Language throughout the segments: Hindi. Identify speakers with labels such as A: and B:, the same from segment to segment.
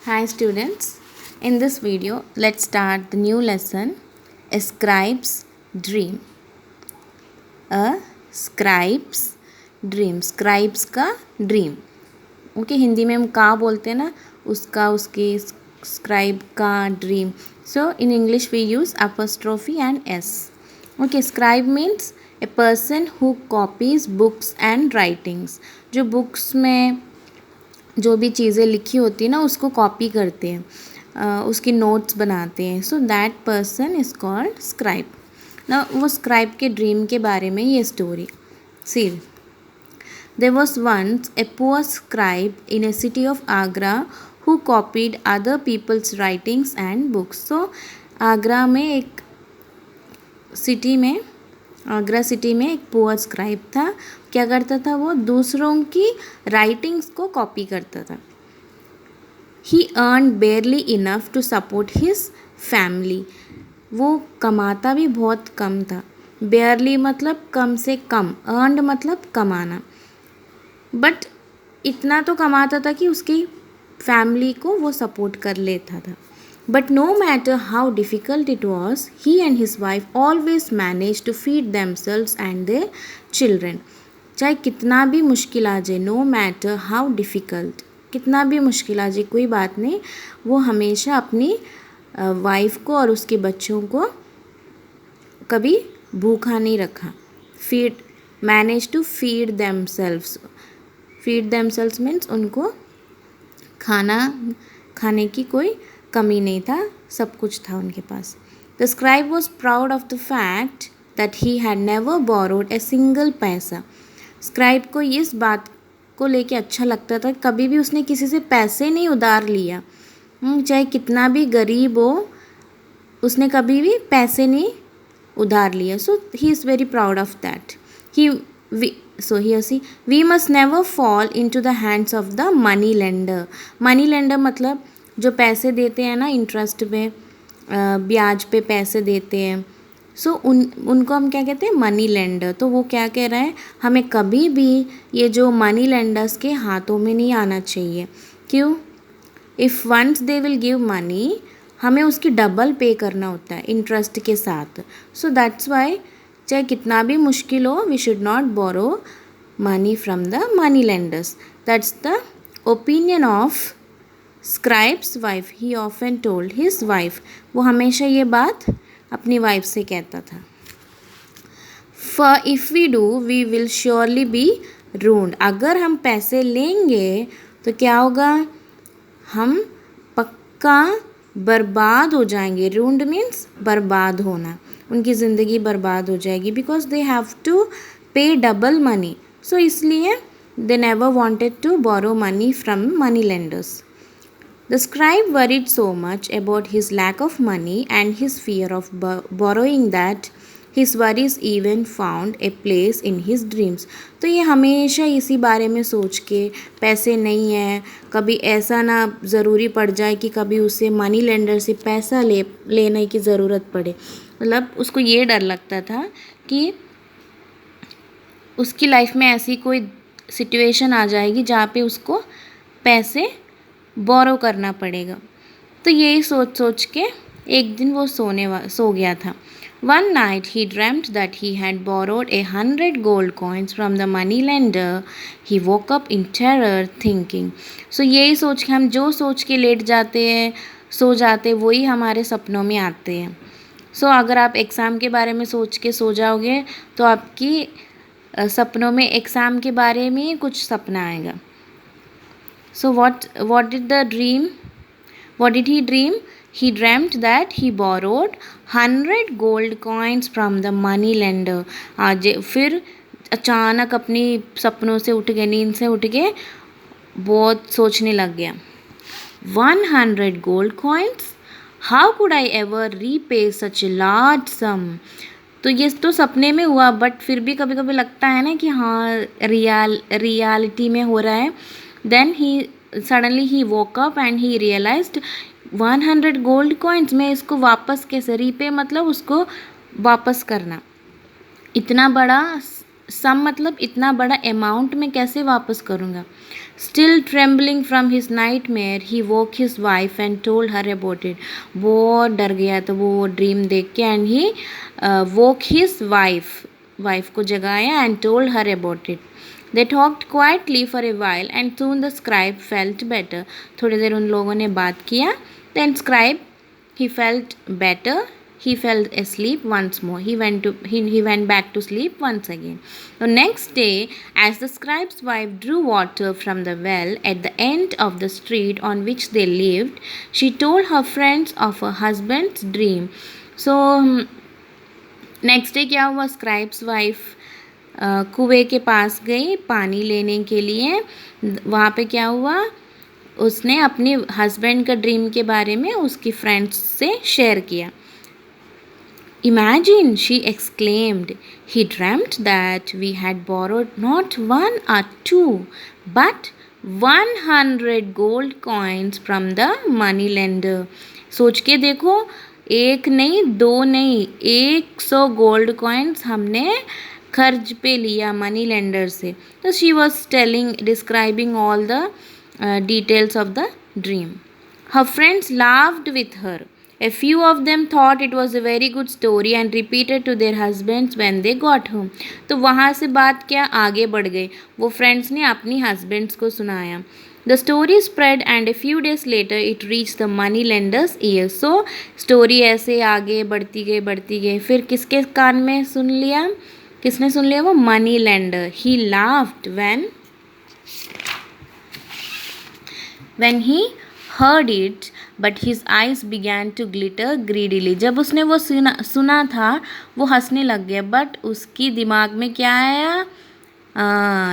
A: Hi students, in this video let's start the new lesson, A Scribe's Dream. A Scribe's Dream, Scribes का ड्रीम. ओके, हिंदी में हम का बोलते हैं ना, उसका, उसकी, स्क्राइब का dream. So in English we use apostrophe and s. Okay, scribe means a person who copies books and writings. जो बुक्स में जो भी चीज़ें लिखी होती है ना उसको कॉपी करते हैं, उसकी नोट्स बनाते हैं. So that person is called scribe. ना वो स्क्राइब के ड्रीम के बारे में ये story. See, there was once a poor scribe in a city of Agra who copied other peoples writings and books. So Agra city में एक पुअर स्क्राइब था. क्या करता था वो? दूसरों की राइटिंग्स को कॉपी करता था. He earn barely enough to support his family. वो कमाता भी बहुत कम था. बेयरली मतलब कम से कम, अर्नड मतलब कमाना. बट इतना तो कमाता था कि उसकी फैमिली को वो सपोर्ट कर लेता था. But no matter how difficult it was, he and his wife always managed to feed themselves and their children. चाहे कितना भी मुश्किल आ जाए, no matter how difficult, कितना भी मुश्किल आ जाए, कोई बात नहीं, वो हमेशा अपनी वाइफ को और उसके बच्चों को कभी भूखा नहीं रखा. Manage to feed themselves. Feed themselves means उनको खाने की कोई कमी नहीं था, सब कुछ था उनके पास. The scribe was proud of the fact that he had never borrowed a single paisa. Scribe को इस बात को लेके अच्छा लगता था, कभी भी उसने किसी से पैसे नहीं उधार लिया. चाहे कितना भी गरीब हो, उसने कभी भी पैसे नहीं उधार लिया. So he is very proud of that. We must never fall in to the hands of the money lender. Money lender मतलब जो पैसे देते हैं ना, इंटरेस्ट पे, ब्याज पे पैसे देते हैं. सो उनको हम क्या कहते हैं? Money lender. तो वो क्या कह रहा है, हमें कभी भी ये जो मनी लेंडर्स के हाथों में नहीं आना चाहिए. क्यों? If once they will give money, हमें उसकी डबल पे करना होता है इंटरेस्ट के साथ. सो दैट्स वाई चाहे कितना भी मुश्किल हो, we should not borrow money from the money lenders. That's the opinion of scribe's wife. He often told his wife. वो हमेशा ये बात अपनी वाइफ से कहता था. For if we do we will surely be ruined. अगर हम पैसे लेंगे तो क्या होगा? हम पक्का बर्बाद हो जाएंगे. रून्ड मीन्स बर्बाद होना. उनकी ज़िंदगी बर्बाद हो जाएगी. Because they have to pay double money. So इसलिए they never wanted to borrow money from money lenders. The scribe worried so much about his lack of money and his fear of borrowing that his worries even found a place in his dreams. तो ये हमेशा इसी बारे में सोच के, पैसे नहीं है, कभी ऐसा ना ज़रूरी पड़ जाए कि कभी उसे मनी लेंडर से पैसा लेने की ज़रूरत पड़े. मतलब उसको ये डर लगता था कि उसकी लाइफ में ऐसी कोई सिचुएशन आ जाएगी जहाँ पे उसको पैसे बोरो करना पड़ेगा. तो यही सोच के एक दिन वो सो गया था. One night he dreamed that he had borrowed 100 gold coins from the money lender. He woke up in terror thinking. So यही सोच के हम जो सोच के लेट जाते हैं, सो जाते, वही हमारे सपनों में आते हैं. सो अगर आप एग्ज़ाम के बारे में सोच के सो जाओगे तो आपकी सपनों में एग्ज़ाम के बारे में कुछ सपना आएगा. So what did the dream? What did he dream? He dreamt that he borrowed 100 gold coins from the money lender. आज फिर अचानक अपनी सपनों से उठ के, नींद से उठ के बहुत सोचने लग गया. 100 gold coins? How could I ever repay such a large sum? तो ये तो सपने में हुआ, बट फिर भी कभी कभी लगता है ना कि हाँ रियलिटी में हो रहा है. Then suddenly he woke up and he realized 100 gold coins, मैं इसको वापस कैसे, रीपे मतलब उसको वापस करना, इतना बड़ा सम मतलब इतना बड़ा अमाउंट मैं कैसे वापस करूँगा. Still trembling from his nightmare, he woke his wife and told her about it. बहुत डर गया था वो ड्रीम देख के, and he woke his wife को जगाया and told her about it. They talked quietly for a while and soon the scribe felt better. थोड़ी देर उन लोगों ने बात किया. Then scribe, he felt better. He fell asleep once more. He went back to sleep once again. The next day, as the scribe's wife drew water from the well at the end of the street on which they lived, she told her friends of her husband's dream. So next day क्या हुआ, स्क्राइब्स वाइफ कुएं के पास गई पानी लेने के लिए. वहाँ पे क्या हुआ, उसने अपने हस्बैंड का ड्रीम के बारे में उसकी फ्रेंड्स से शेयर किया. Imagine, she exclaimed, he dreamt that we had borrowed not one or two, but 100 gold coins from the money lender. सोच के देखो, एक नहीं दो नहीं 100 गोल्ड कॉइन्स हमने कर्ज पे लिया मनी लेंडर से. तो she was describing all the details of the dream. Her friends laughed with her. A few of them thought it was a very good story and repeated to their husbands when they got home. तो वहाँ से बात क्या आगे बढ़ गई, वो फ्रेंड्स ने अपनी हस्बैंड्स को सुनाया. The story spread and a few days later it reached the money lender's ears. So story ऐसे आगे बढ़ती गई. फिर किसके कान में सुन लिया, किसने सुन लिया, वो money lender. He laughed when he heard it, but his eyes began to glitter greedily. जब उसने वो सुना था वो हंसने लग गया, बट उसकी दिमाग में क्या आया,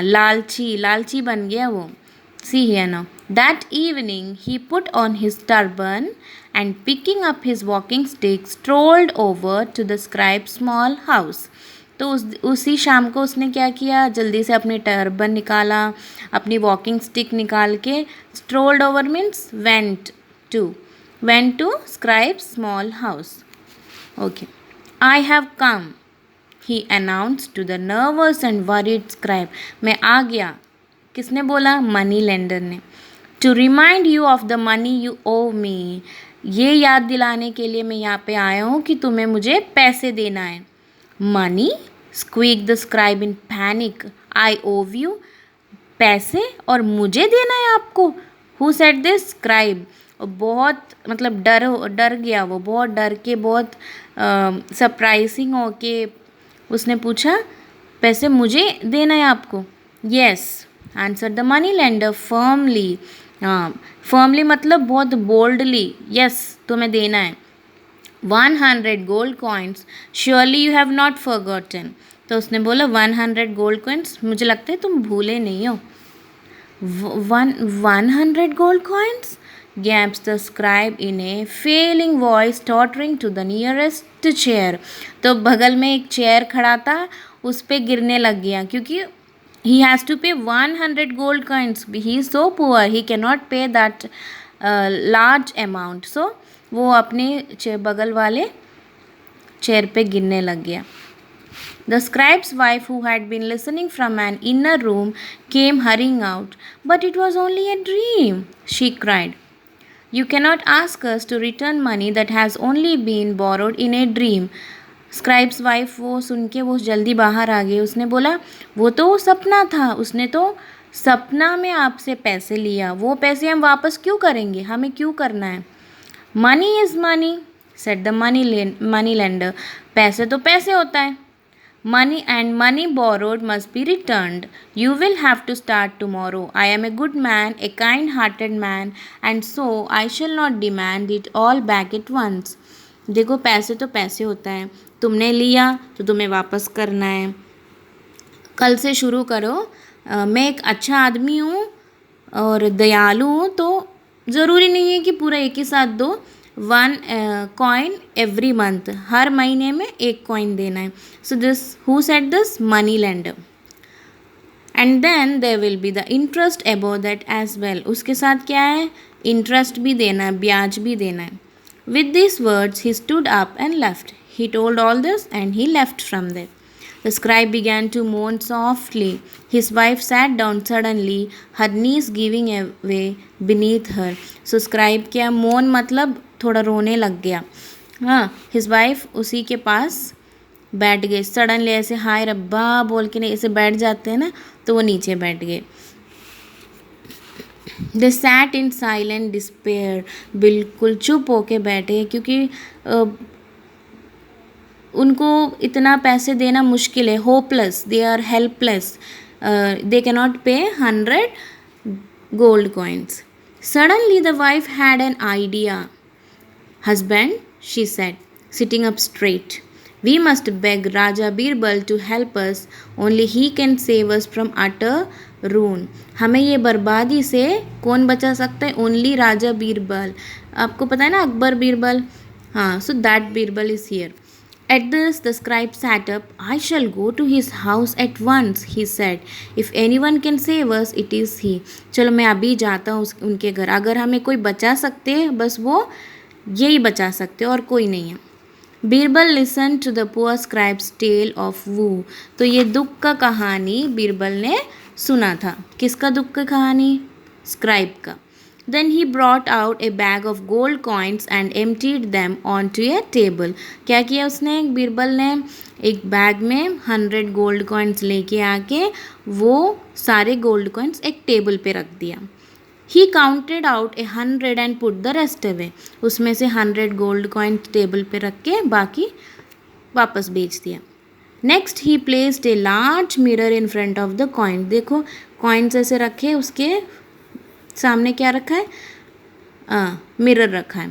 A: लालची बन गया वो. See here now. That evening he put on his turban and picking up his walking stick strolled over to the scribe's small house. तो उसी शाम को उसने क्या किया, जल्दी से अपनी टर्बन निकाला, अपनी वॉकिंग स्टिक निकाल के, strolled over means went to scribe's small house. Okay, I have come, he announced to the nervous and worried scribe. मैं आ गया, किसने बोला, मनी लेंडर ने. To remind you of the money you owe me, ये याद दिलाने के लिए मैं यहाँ पे आया हूँ कि तुम्हें मुझे पैसे देना है. Money, squeaked the scribe in panic. I owe you, पैसे और मुझे देना है आपको. Who said this? Scribe. और बहुत मतलब डर गया वो, बहुत डर के, बहुत सरप्राइजिंग हो के उसने पूछा, पैसे मुझे देना है आपको. Yes, answered the money lender firmly. Firmly मतलब बहुत बोल्डली. Yes, तुम्हें देना है. 100 gold coins. Surely you have not forgotten. तो उसने बोला 100 gold coins, मुझे लगता है तुम भूले नहीं हो. 100 gold coins? gasped the scribe in a failing voice, tottering to the nearest chair. तो बगल में एक चेयर खड़ा था, उस पे गिरने लग गया, क्योंकि he has to pay 100 gold coins. He is so poor, he cannot pay that large amount. So वो अपने बगल वाले चेयर पे गिरने लग गया. The scribe's wife, who had been listening from an inner room, came hurrying out. But it was only a dream, she cried. You cannot ask us to return money that has only been borrowed in a dream. Scribes wife वो सुन के वो जल्दी बाहर आ गई. उसने बोला वो तो सपना था, उसने तो सपना में आपसे पैसे लिया, वो पैसे हम वापस क्यों करेंगे, हमें क्यों करना है. Money is money, said the money lender. पैसे तो पैसे होता है. Money and money borrowed must be returned. You will have to start tomorrow. I am a good man, a kind hearted man, and so I shall not demand it all back at once. देखो पैसे तो पैसे होता है, तुमने लिया तो तुम्हें वापस करना है. कल से शुरू करो. मैं एक अच्छा आदमी हूँ और दयालु हूँ, तो ज़रूरी नहीं है कि पूरा एक ही साथ दो. 1 coin एवरी मंथ, हर महीने में 1 coin देना है. So this, who said this, money lender. And then there will be the interest above that as well. उसके साथ क्या है, इंटरेस्ट भी देना है, ब्याज भी देना है. With these words he stood up and left. He told all this and he left from there. The scribe began to moan softly. His wife sat down suddenly, her knees giving way beneath her. So scribe क्या moan मतलब थोड़ा रोने लग गया. हाँ, his wife उसी के पास बैठ गए. सडनली ऐसे हाय रब्बा बोल के नहीं ऐसे बैठ जाते हैं ना, तो वो नीचे बैठ गए. They sat in silent despair. बिल्कुल चुप होके बैठे क्योंकि उनको इतना पैसे देना मुश्किल है. Hopeless, they are helpless, they cannot pay 100 gold coins. Suddenly the wife had an idea. Husband, she said, sitting up straight, we must beg Raja Birbal to help us. Only he can save us from utter ruin. हमें ये बर्बादी से कौन बचा सकता है? ओनली राजा बीरबल. आपको पता है ना अकबर बीरबल. हाँ, so that Birbal is here. At this, the scribe sat up. I shall go to his house at once, he said. If anyone can save us, it is he. चलो मैं अभी जाता हूँ उनके घर. अगर हमें कोई बचा सकते हैं बस वो यही बचा सकते और कोई नहीं है. Birbal listen to the poor scribe's tale of woe. तो ये दुख का कहानी बीरबल ने सुना था. किसका दुख का कहानी? स्क्राइब का. Then he brought out a bag of gold coins and emptied them onto a table. क्या किया उसने? बीरबल ने एक बैग में 100 गोल्ड कॉइन्स लेके आके वो सारे गोल्ड कॉइन्स एक टेबल पे रख दिया. He counted out 100 and put the rest away. उसमें से 100 गोल्ड कॉइन्स टेबल पे रख के बाकी वापस बेच दिया. Next he placed a large mirror in front of the coin. देखो कॉइन्स ऐसे रखे, उसके सामने क्या रखा है? मिरर रखा है.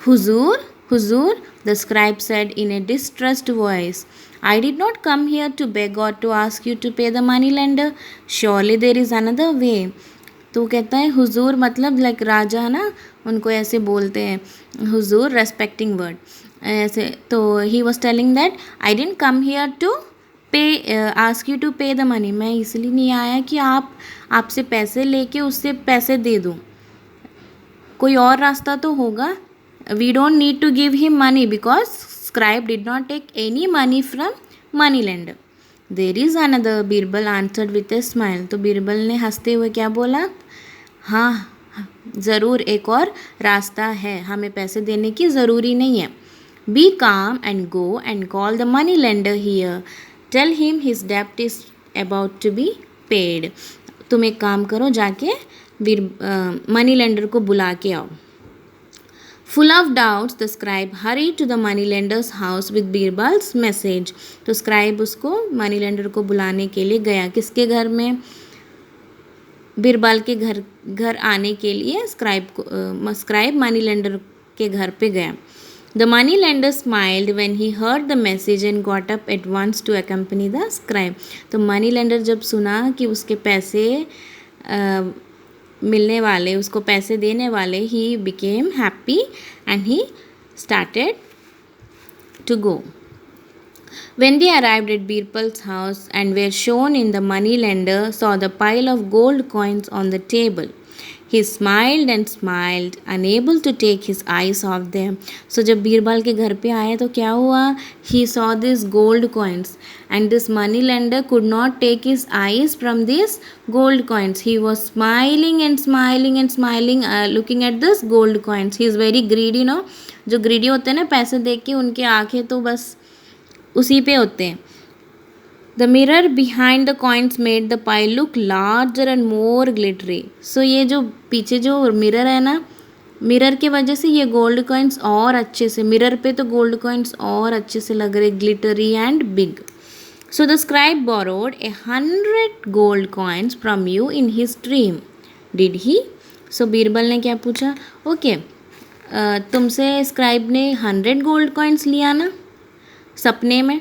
A: हुजूर, हुजूर, the scribe said in a distressed voice, I did not come here to beg or to ask you to pay the money lender. Surely there is another way. तो कहता है हुजूर मतलब लाइक राजा है ना, उनको ऐसे बोलते हैं हुजूर, रेस्पेक्टिंग वर्ड ऐसे. तो he was telling that I didn't come here to pay ask you to pay the money. मैं इसलिए नहीं आया कि आपसे पैसे लेके उससे पैसे दे दूँ. कोई और रास्ता तो होगा. We don't need to give him money because scribe did not take any money from money lender. There is another, Birbal answered with a smile. तो बीरबल ने हंसते हुए क्या बोला? हाँ, ज़रूर एक और रास्ता है, हमें पैसे देने की ज़रूरी नहीं है. Be calm and go and call the money lender here. Tell him his डेप्ट is about to be paid. तुम एक काम करो, जाके मनी लेंडर को बुला के आओ. Full of doubts, the scribe hurried to the moneylender's house with Birbal's message. तो स्क्राइब उसको मनी लेंडर को बुलाने के लिए गया. किसके घर में? बीरबल के घर आने के लिए स्क्राइब मनी लेंडर के घर पे गया. The money lender smiled when he heard the message and got up at once to accompany the scribe. तो मनी लेंडर जब सुना कि उसके पैसे मिलने वाले, उसको पैसे देने वाले, he became happy and he started to go. When they arrived at Birbal's house and were shown in, the money lender saw the pile of gold coins on the table. He smiled and smiled, unable to take his eyes off them. So जब बीरबल के घर पे आए तो क्या हुआ? He saw these gold coins and this money lender could not take his eyes from these gold coins. He was smiling and smiling and smiling, looking at this gold coins. He is very greedy, no? जो greedy होते हैं ना पैसे देख के, उनके आँखें तो बस उसी पे होते हैं. The mirror behind the coins made the pile look larger and more glittery. So ये जो पीछे जो मिरर है ना, मिरर के वजह से ये गोल्ड कॉइन्स और अच्छे से, मिरर पे तो गोल्ड कॉइन्स और अच्छे से लग रहे, glittery and big. So the scribe borrowed 100 gold coins from you in his dream. Did he? So Birbal ने क्या पूछा? ओके, तुमसे स्क्राइब ने 100 गोल्ड कॉइन्स लिया ना सपने में?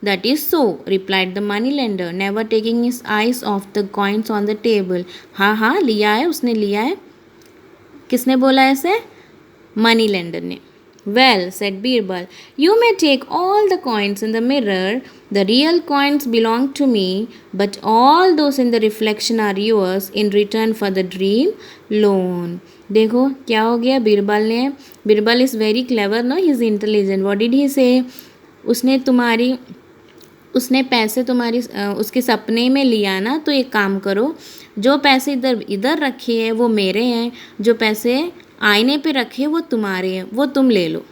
A: That is so, replied the money lender, never taking his eyes off the coins on the table. हाँ हाँ लिया है, उसने लिया है. किसने बोला ऐसे? मनी लेंडर ने. Well, said Birbal, you may take all the coins in the mirror. The real coins belong to me, but all those in the reflection are yours in return for the dream loan. देखो क्या हो गया बीरबल ने. Birbal is very clever, no? He is intelligent. What did he say? उसने तुम्हारी उसने पैसे तुम्हारी उसके सपने में लिया ना, तो एक काम करो, जो पैसे इधर इधर रखे हैं वो मेरे हैं, जो पैसे आईने पे रखे हैं वो तुम्हारे हैं, वो तुम ले लो।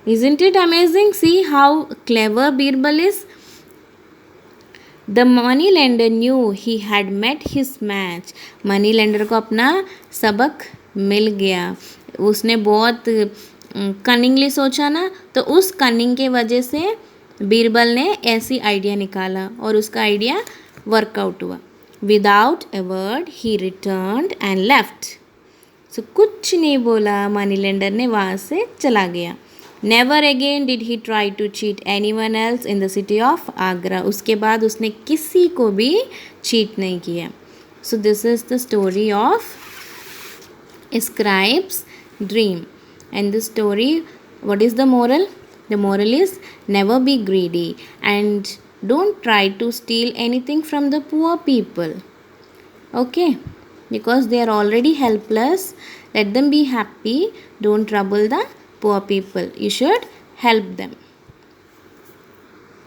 A: Isn't it amazing? See how clever Birbal is? The money lender knew he had met his match. Money lender को अपना सबक मिल गया। उसने बहुत कनिंगली सोचा ना, तो उस कनिंग के वजह से बीरबल ने ऐसी आइडिया निकाला और उसका आइडिया वर्कआउट हुआ। Without a word he returned and left. So कुछ नहीं बोला, मनी लेंडर ने वहाँ से चला गया। Never again did he try to cheat anyone else in the city of Agra. उसके बाद उसने किसी को भी चीट नहीं किया। So this is the story of scribe's dream. And the story, what is the moral? The moral is never be greedy and don't try to steal anything from the poor people. Okay? Because they are already helpless. Let them be happy. Don't trouble the poor people. You should help them.